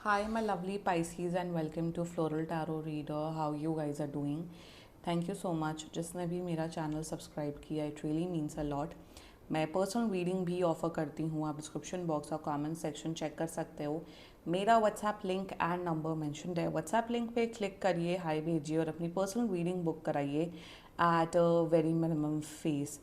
Hi, my lovely Pisces, and welcome to Floral Tarot Reader. How you guys are doing? Thank you so much. जिसने भी मेरा channel subscribe किया, it really means a lot. मैं personal reading भी offer करती हूँ. आप description box और कमेंट सेक्शन चेक कर सकते हो. मेरा WhatsApp link and number mentioned है. व्हाट्सएप लिंक पे क्लिक करिए, हाई भेजिए और अपनी पर्सनल रीडिंग बुक कराइए at a very minimum fees.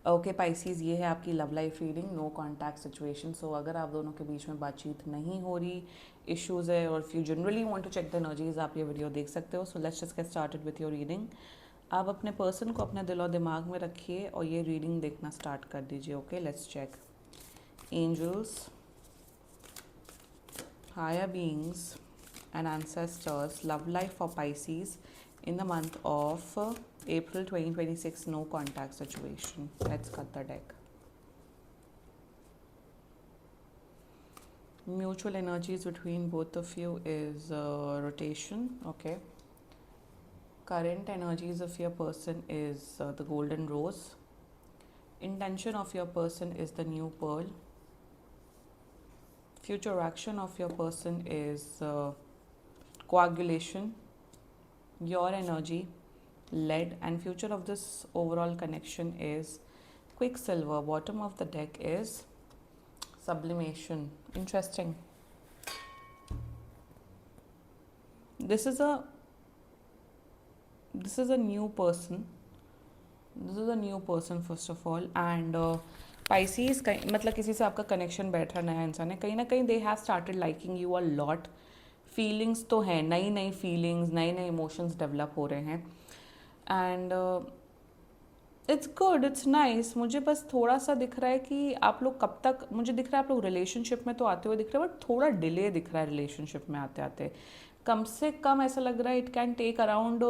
Okay Pisces, ये है आपकी love life reading. No contact situation. So अगर आप दोनों के बीच में बातचीत नहीं हो रही, इश्यूज़ है, और if you generally want to check the energies, आप ये वीडियो देख सकते हो. So let's just get started with your reading. आप अपने पर्सन को अपने दिल और दिमाग में रखिए और ये रीडिंग देखना स्टार्ट कर दीजिए. Okay, let's check. Angels, higher beings and ancestors, love life for Pisces in the month of April 2026, no contact situation. Let's cut the deck. Mutual energies between both of you is rotation. Okay. Current energies of your person is the golden rose. Intention of your person is the new pearl. Future action of your person is coagulation. Your energy, lead, and future of this overall connection is quicksilver. Bottom of the deck is sublimation. Interesting. This is a new person. This is a new person first of all, and Pisces का मतलब किसी से आपका connection बैठ रहा, नया इंसान है. कहीं ना कहीं they have started liking you a lot. Feelings तो हैं, नई नई फीलिंग्स, नए नए इमोशंस डेवलप हो रहे हैं. And it's good, it's nice. मुझे बस थोड़ा सा दिख रहा है कि आप लोग कब तक, मुझे दिख रहा है आप लोग रिलेशनशिप में तो आते हुए दिख रहे हैं, बट थोड़ा डिले दिख रहा है रिलेशनशिप में आते आते. कम से कम ऐसा लग रहा है it can take around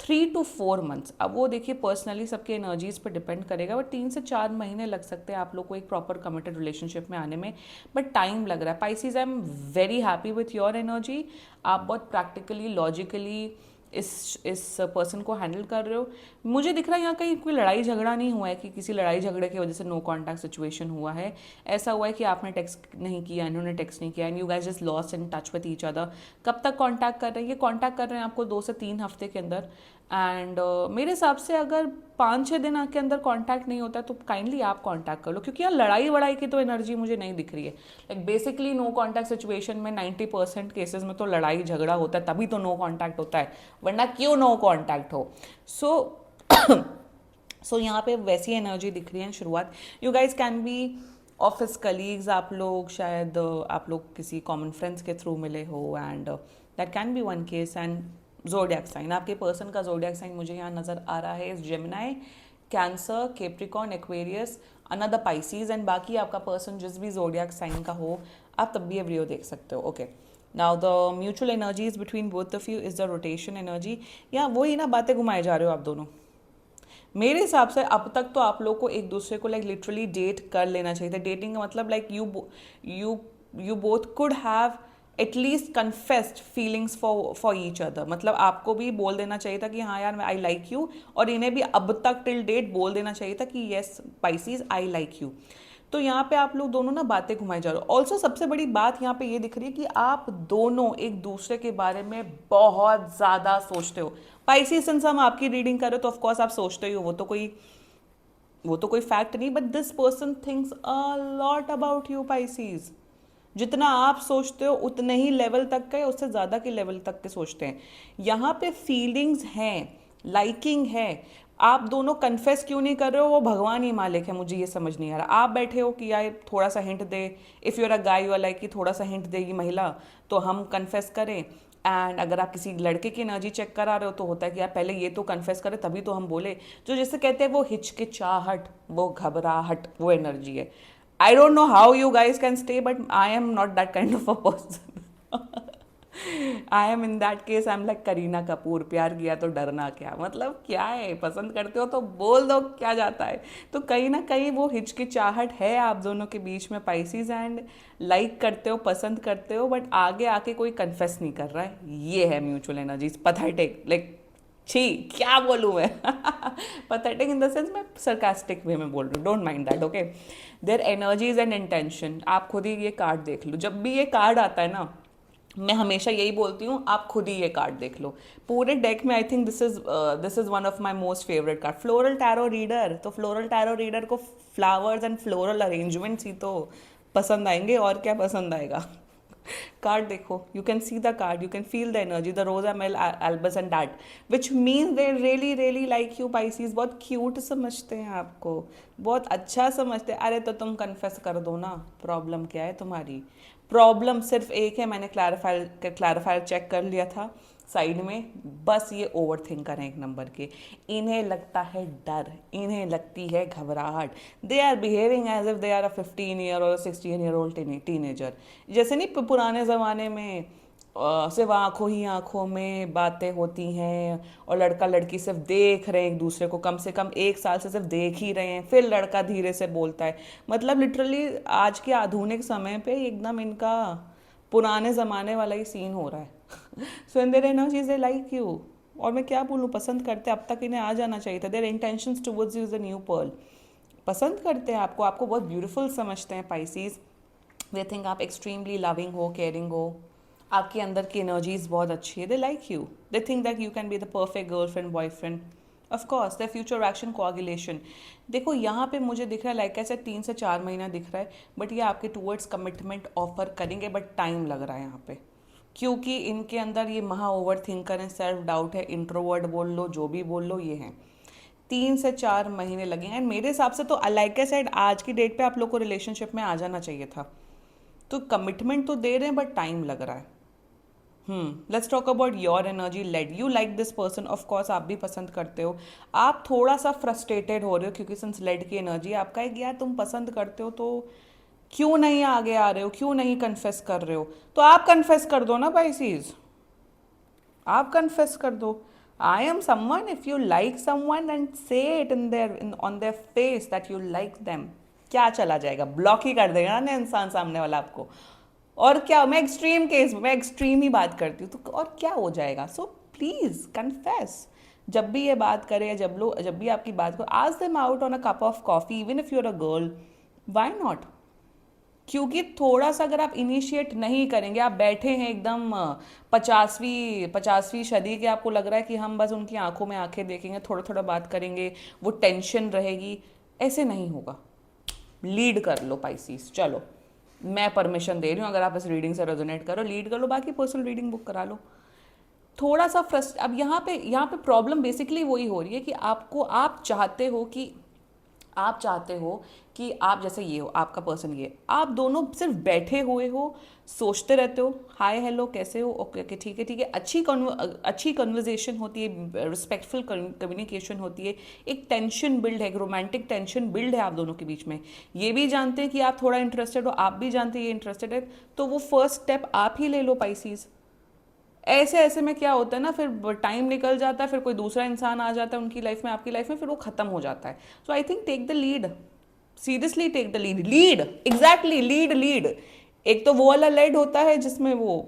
3 to 4 months. अब वो देखिए पर्सनली सबके एनर्जीज पे डिपेंड करेगा, बट 3 से 4 महीने लग सकते हैं आप लोग को एक प्रॉपर कमिटेड रिलेशनशिप में आने में, बट टाइम लग रहा है. Pisces, I am very happy with your energy. आप बहुत प्रैक्टिकली, लॉजिकली इस पर्सन को हैंडल कर रहे हो. मुझे दिख रहा है यहाँ कहीं कोई लड़ाई झगड़ा नहीं हुआ है कि किसी लड़ाई झगड़े की वजह से नो कॉन्टैक्ट सिचुएशन हुआ है. ऐसा हुआ है कि आपने टेक्स्ट नहीं किया, इन्होंने टेक्स्ट नहीं किया, and you guys just lost in touch with each other. कब तक कॉन्टैक्ट कर रहे हैं? ये कॉन्टैक्ट कर रहे हैं आपको 2 से 3 हफ्ते के अंदर. एंड मेरे हिसाब से अगर 5-6 दिन के अंदर कांटेक्ट नहीं होता है तो काइंडली आप कांटेक्ट कर लो, क्योंकि यहाँ लड़ाई वड़ाई की तो एनर्जी मुझे नहीं दिख रही है. Like basically no contact situation में 90% केसेस में तो लड़ाई झगड़ा होता है, तभी तो नो कांटेक्ट होता है, वरना क्यों नो कांटेक्ट हो. सो यहाँ पे वैसी एनर्जी दिख रही है शुरुआत. You guys can be office colleagues, आप लोग शायद आप लोग किसी कॉमन फ्रेंड्स के थ्रू मिले हो, and that can be one case. And zodiac sign, आपके पर्सन का ज़ोडिएक साइन मुझे यहाँ नज़र आ रहा है Gemini, Cancer, Capricorn, Aquarius, another Pisces. And बाकी आपका पर्सन जिस भी ज़ोडिएक साइन का हो, आप तब भी ये वीडियो देख सकते हो. Okay, now the mutual energies between both of you is the rotation energy. या वही ना बातें घुमाए जा रहे हो आप दोनों. मेरे हिसाब से अब तक तो आप लोग को एक दूसरे को लाइक लिटरली डेट कर लेना चाहिए था. डेटिंग का मतलब like you both could have at least confessed feelings for each other. मतलब आपको भी बोल देना चाहिए था कि हाँ यार आई लाइक यू, और इन्हें भी अब तक टिल डेट बोल देना चाहिए था कि yes Pisces I like you. तो यहाँ पे आप लोग दोनों ना बातें घुमाई जा रहे हो. ऑल्सो सबसे बड़ी बात यहाँ पे ये दिख रही है कि आप दोनों एक दूसरे के बारे में बहुत ज़्यादा सोचते हो. पाइसी, सिंस हम आपकी रीडिंग कर रहे हो तो ऑफकोर्स आप सोचते ही हो, वो तो कोई फैक्ट नहीं, but this person thinks a lot about you Pisces. जितना आप सोचते हो उतने ही लेवल तक के, उससे ज़्यादा के लेवल तक के सोचते हैं. यहाँ पे फीलिंग्स हैं, लाइकिंग है. आप दोनों कन्फेस क्यों नहीं कर रहे हो, वो भगवान ही मालिक है. मुझे ये समझ नहीं आ रहा. आप बैठे हो कि यार थोड़ा सा हिंट दे, if you are a guy you are like कि थोड़ा सा हिंट देगी महिला तो हम कन्फेस करें. एंड अगर आप किसी लड़के की एनर्जी चेक करा रहे हो तो होता है कि यार पहले ये तो कन्फेस करें तभी तो हम बोले. जो जैसे कहते हैं वो हिचकिचाहट, वो घबराहट, वो एनर्जी है. I don't know how you guys can stay, but I am not that kind of a person. I am in that case, I'm like Kareena Kapoor, प्यार किया तो डरना क्या. मतलब क्या है, पसंद करते हो तो बोल दो, क्या जाता है. तो कहीं ना कहीं वो हिचकिचाहट है आप दोनों के बीच में पाइसीज. एंड लाइक करते हो, पसंद करते हो, बट आगे आके कोई कन्फेस नहीं कर रहा है. ये है म्यूचुअल एनर्जीज. पथेटिक, लाइक छी, क्या बोलूँ मैं. पथेटिक इन द सेंस मैं सरकास्टिक वे में बोल रही हूँ, don't mind that. Okay, their energies and intention. आप खुद ही ये कार्ड देख लो. जब भी ये कार्ड आता है ना, मैं हमेशा यही बोलती हूँ, आप खुद ही ये कार्ड देख लो पूरे डेक में। I think this is one of my most favourite card, floral tarot reader. तो फ्लोरल टैरो रीडर को फ्लावर्स एंड फ्लोरल अरेंजमेंट्स ही तो पसंद आएंगे, और क्या पसंद आएगा। कार्ड देखो, you can see the card, you can feel the energy, the रोजा मेल एल्बस and that which means they really really like you Pisces. बहुत क्यूट समझते हैं आपको, बहुत अच्छा समझते हैं। अरे तो तुम कन्फेस कर दो ना, प्रॉब्लम क्या है तुम्हारी। प्रॉब्लम सिर्फ एक है, मैंने क्लैरिफायर चेक कर लिया था साइड में, बस ये ओवर थिंकर हैं एक नंबर के। इन्हें लगता है डर, इन्हें लगती है घबराहट। They are behaving as if they are a 15 year और 16 ईयर ओल्ड टीनेजर। जैसे नहीं पुराने ज़माने में सिर्फ आंखों ही आंखों में बातें होती हैं, और लड़का लड़की सिर्फ देख रहे हैं एक दूसरे को, कम से कम 1 साल से सिर्फ देख ही रहे हैं, फिर लड़का धीरे से बोलता है। मतलब लिटरली आज के आधुनिक समय पे एकदम इनका पुराने ज़माने वाला ही सीन हो रहा है। So in their energies they like you, और मैं क्या बोलूँ, पसंद करते। अब तक इन्हें आ जाना चाहिए था। Their intentions towards you is a new pearl. पसंद करते हैं आपको, आपको बहुत ब्यूटीफुल समझते हैं पाइसीज। वे थिंक आप एक्सट्रीमली लविंग हो, केयरिंग हो, आपके अंदर की एनर्जीज बहुत अच्छी है। They like you, they think that you can be the perfect girlfriend boyfriend. Of course the future action coagulation. देखो यहाँ पे मुझे दिख रहा है लाइक ऐसे 3 से 4 महीना दिख रहा है, बट ये आपके टूवर्ड्स कमिटमेंट ऑफर करेंगे, बट टाइम लग रहा है यहाँ पे, क्योंकि इनके अंदर ये महा ओवर थिंकर है, सेल्फ डाउट है, इंट्रोवर्ट बोल लो, जो भी बोल लो, ये हैं। 3 से 4 महीने लगेंगे, एंड मेरे हिसाब से तो लाइक आई सेड आज की डेट पे आप लोग को रिलेशनशिप में आ जाना चाहिए था। तो कमिटमेंट तो दे रहे हैं, बट टाइम लग रहा है। Let's talk about your energy led. You like this person, of course आप भी पसंद करते हो। आप थोड़ा सा फ्रस्ट्रेटेड हो रहे हो, क्योंकि सिंस लेड की एनर्जी आपका है कि यार तुम पसंद करते हो तो क्यों नहीं आगे आ रहे हो, क्यों नहीं कन्फेस कर रहे हो। तो आप कन्फेस कर दो ना पाइसीज, आप कन्फेस कर दो। I am someone, if you like someone and say it in on their face that you like them, क्या चला जाएगा, ब्लॉक ही कर देगा ना इंसान सामने वाला आपको। और क्या, मैं एक्सट्रीम केस, मैं एक्सट्रीम ही बात करती हूँ, तो और क्या हो जाएगा। So please confess. जब भी ये बात करे, या जब भी आपकी बात को, ask them out on a cup of coffee, even if you are a girl, why not. क्योंकि थोड़ा सा अगर आप इनिशिएट नहीं करेंगे, आप बैठे हैं एकदम 50वीं सदी के, आपको लग रहा है कि हम बस उनकी आंखों में आंखें देखेंगे, थोड़ा थोड़ा बात करेंगे, वो टेंशन रहेगी, ऐसे नहीं होगा। लीड कर लो पाइसीस, चलो मैं परमिशन दे रही हूँ, अगर आप इस रीडिंग से रेजोनेट करो, लीड कर लो, बाकी पर्सनल रीडिंग बुक करा लो। थोड़ा सा फ्रस्ट, अब यहाँ पे प्रॉब्लम बेसिकली वही हो रही है कि आप चाहते हो कि आप जैसे ये हो, आपका पर्सन ये, आप दोनों सिर्फ बैठे हुए हो, सोचते रहते हो, हाय हेलो कैसे हो, ओके ओके ठीक है ठीक है, अच्छी कन्वर्जेशन होती है, रिस्पेक्टफुल कम्युनिकेशन होती है, एक टेंशन बिल्ड है, एक रोमांटिक टेंशन बिल्ड है आप दोनों के बीच में। ये भी जानते हैं कि आप थोड़ा इंटरेस्टेड हो, आप भी जानते हैं ये इंटरेस्टेड है, तो वो फर्स्ट स्टेप आप ही ले लो पाइसीज। ऐसे ऐसे में क्या होता है ना, फिर टाइम निकल जाता है, फिर कोई दूसरा इंसान आ जाता है उनकी लाइफ में, आपकी लाइफ में, फिर वो खत्म हो जाता है। So I think take the lead, seriously take the lead, lead exactly, lead. एक तो वो वाला लीड होता है जिसमें वो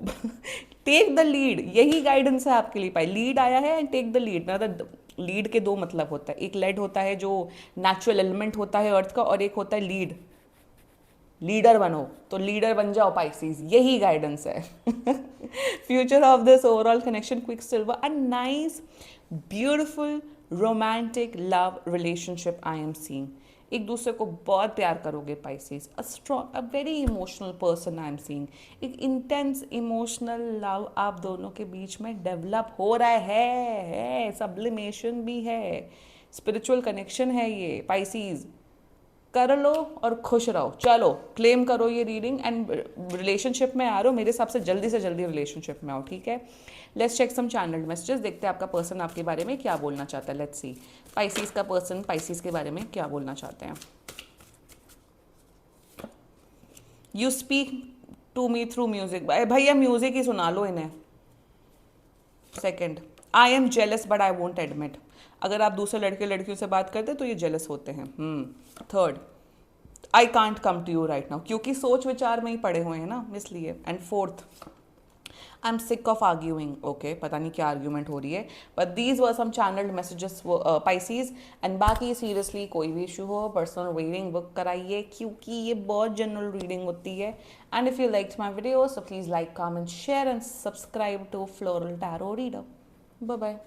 टेक द लीड, यही गाइडेंस है आपके लिए। पाई लीड आया है एंड टेक द लीड। मतलब लीड के दो मतलब होता है, एक लीड होता है जो नेचुरल एलिमेंट होता है अर्थ का, और एक होता है लीड, लीडर बनो, तो लीडर बन जाओ पाइसीज, यही गाइडेंस है। Future of this overall connection, quick silver, a nice beautiful romantic love relationship I am seeing. एक दूसरे को बहुत प्यार करोगे Pisces, a strong, a very emotional person I am seeing. एक इंटेंस इमोशनल लव आप दोनों के बीच में डेवलप हो रहा है, सब्लिमेशन भी है, स्पिरिचुअल कनेक्शन है ये पाइसीज। कर लो और खुश रहो, चलो क्लेम करो ये रीडिंग, एंड रिलेशनशिप में आ रहे हो, मेरे हिसाब से जल्दी रिलेशनशिप में आओ, ठीक है। Let's check some channelled messages, देखते हैं आपका पर्सन आपके बारे में क्या बोलना चाहता है। लेट्स सी पाइसीज का पर्सन पाइसीज के बारे में क्या बोलना चाहते हैं। You speak to me through music, भैया म्यूजिक ही सुना लो इन्हें। Second, I am jealous but I won't admit, अगर आप दूसरे लड़के लड़कियों से बात करते तो ये जेलस होते हैं। Third, I can't come to you right now, क्योंकि सोच विचार में ही पड़े हुए हैं ना, इसलिए। And fourth, I am sick of arguing, okay, पता नहीं क्या आर्ग्यूमेंट हो रही है, but these were some channelled messages Pisces. And बाकी सीरियसली कोई भी इशू हो पर्सनल रीडिंग बुक कराइए, क्योंकि ये बहुत जनरल रीडिंग होती है। And if you like my video, so please like, comment, share and subscribe to floral tarot reader. Bye bye.